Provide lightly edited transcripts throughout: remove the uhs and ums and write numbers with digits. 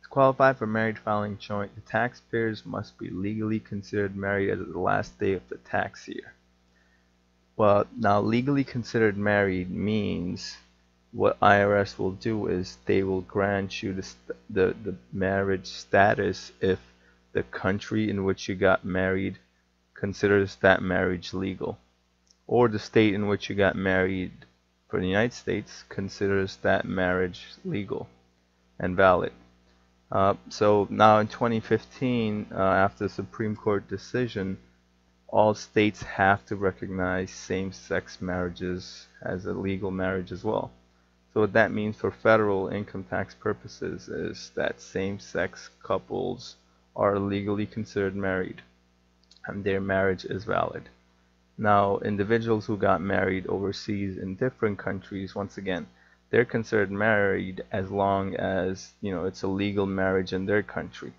To qualify for married filing joint, the taxpayers must be legally considered married as of the last day of the tax year. Well, now legally considered married means what IRS will do is they will grant you the marriage status if the country in which you got married considers that marriage legal, or the state in which you got married for the United States considers that marriage legal and valid. So now in 2015, after the Supreme Court decision, all states have to recognize same-sex marriages as a legal marriage as well. So what that means for federal income tax purposes is that same-sex couples are legally considered married and their marriage is valid. Now, individuals who got married overseas in different countries, once again, they're considered married as long as, it's a legal marriage in their country.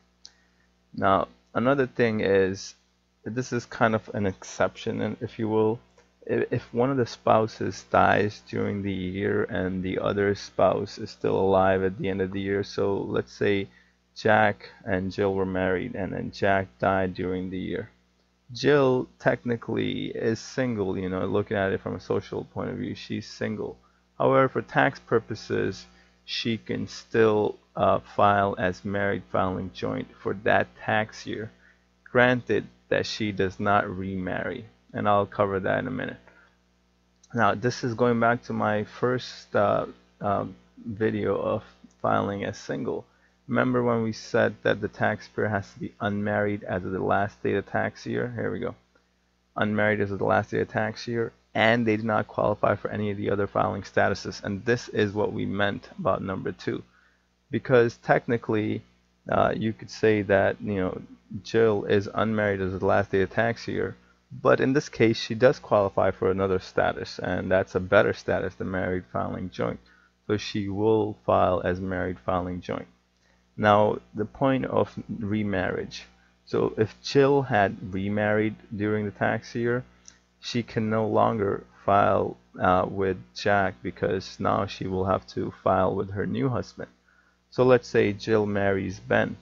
Now, another thing is, this is kind of an exception, if you will. If one of the spouses dies during the year and the other spouse is still alive at the end of the year, so let's say Jack and Jill were married and then Jack died during the year. Jill technically is single, looking at it from a social point of view, she's single. However, for tax purposes, she can still file as married filing joint for that tax year, granted that she does not remarry, and I'll cover that in a minute. Now, this is going back to my first video of filing as single. Remember when we said that the taxpayer has to be unmarried as of the last day of the tax year? Here we go. Unmarried as of the last day of the tax year, and they do not qualify for any of the other filing statuses. And this is what we meant about number 2. Because technically, you could say that, Jill is unmarried as of the last day of the tax year, but in this case, she does qualify for another status, and that's a better status than married filing joint. So she will file as married filing joint. Now, the point of remarriage. So if Jill had remarried during the tax year, she can no longer file with Jack because now she will have to file with her new husband. So let's say Jill marries Ben.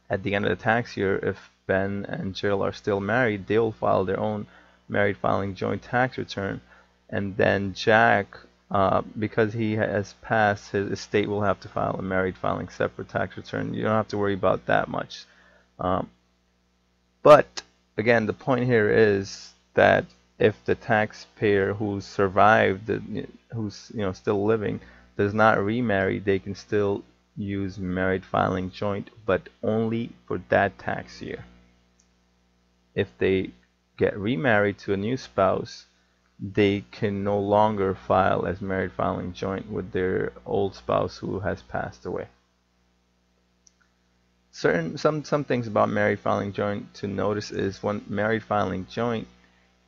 At the end of the tax year, if Ben and Jill are still married, they'll file their own married filing joint tax return, and then Jack, because he has passed, his estate will have to file a married filing separate tax return. You don't have to worry about that much. But again, the point here is that if the taxpayer who survived, who's still living, does not remarry, they can still use married filing joint, but only for that tax year. If they get remarried to a new spouse, they can no longer file as married filing joint with their old spouse who has passed away. Some things about married filing joint to notice is when married filing joint,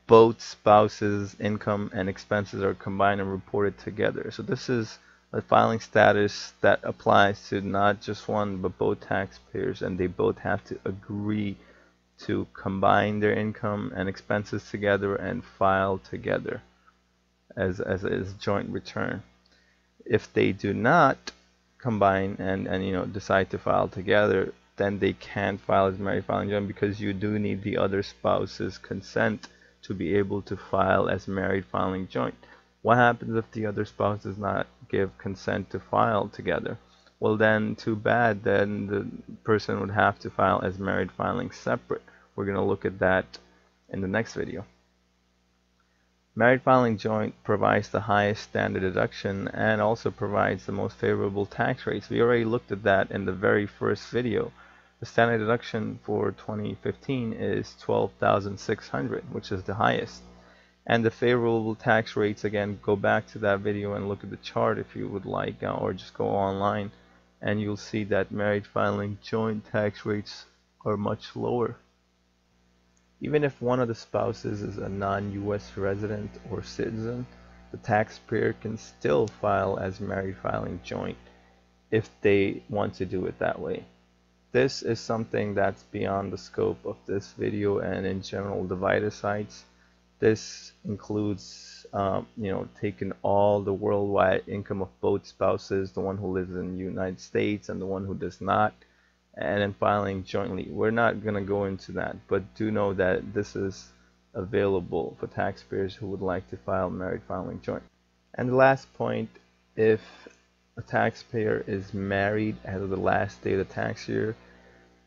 both spouses' income and expenses are combined and reported together. So this is a filing status that applies to not just one but both taxpayers, and they both have to agree to combine their income and expenses together and file together as a joint return. If they do not combine and decide to file together, then they can't file as married filing joint because you do need the other spouse's consent to be able to file as married filing joint. What happens if the other spouse does not give consent to file together? Well, then too bad, then the person would have to file as married filing separate. We're going to look at that in the next video. Married filing joint provides the highest standard deduction and also provides the most favorable tax rates. We already looked at that in the very first video. The standard deduction for 2015 is $12,600, which is the highest. And the favorable tax rates, again, go back to that video and look at the chart if you would like, or just go online and you'll see that married filing joint tax rates are much lower. Even if one of the spouses is a non-US resident or citizen, the taxpayer can still file as married filing joint if they want to do it that way. This is something that's beyond the scope of this video and in general the VITA sites. This includes taking all the worldwide income of both spouses, the one who lives in the United States and the one who does not, and then filing jointly. We're not going to go into that, but do know that this is available for taxpayers who would like to file married filing joint. And the last point, if a taxpayer is married as of the last day of the tax year,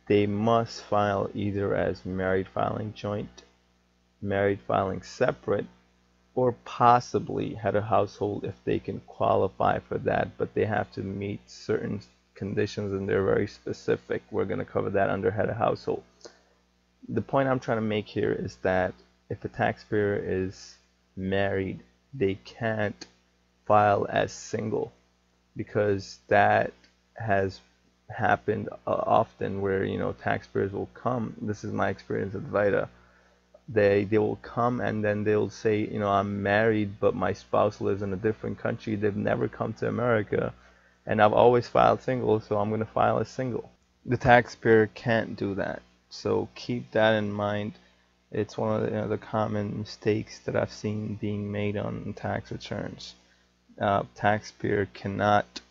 they must file either as married filing joint, married filing separate, or possibly head of household if they can qualify for that, but they have to meet certain conditions and they're very specific. We're going to cover that under head of household. The point I'm trying to make here is that if a taxpayer is married, they can't file as single, because that has happened often where taxpayers will come. This is my experience at VITA. They will come and then they'll say, I'm married but my spouse lives in a different country, they've never come to America, and I've always filed single, so I'm going to file as single. The taxpayer can't do that, so keep that in mind. It's one of the common mistakes that I've seen being made on tax returns. Taxpayer cannot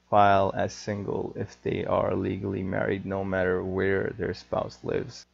file as single if they are legally married, no matter where their spouse lives.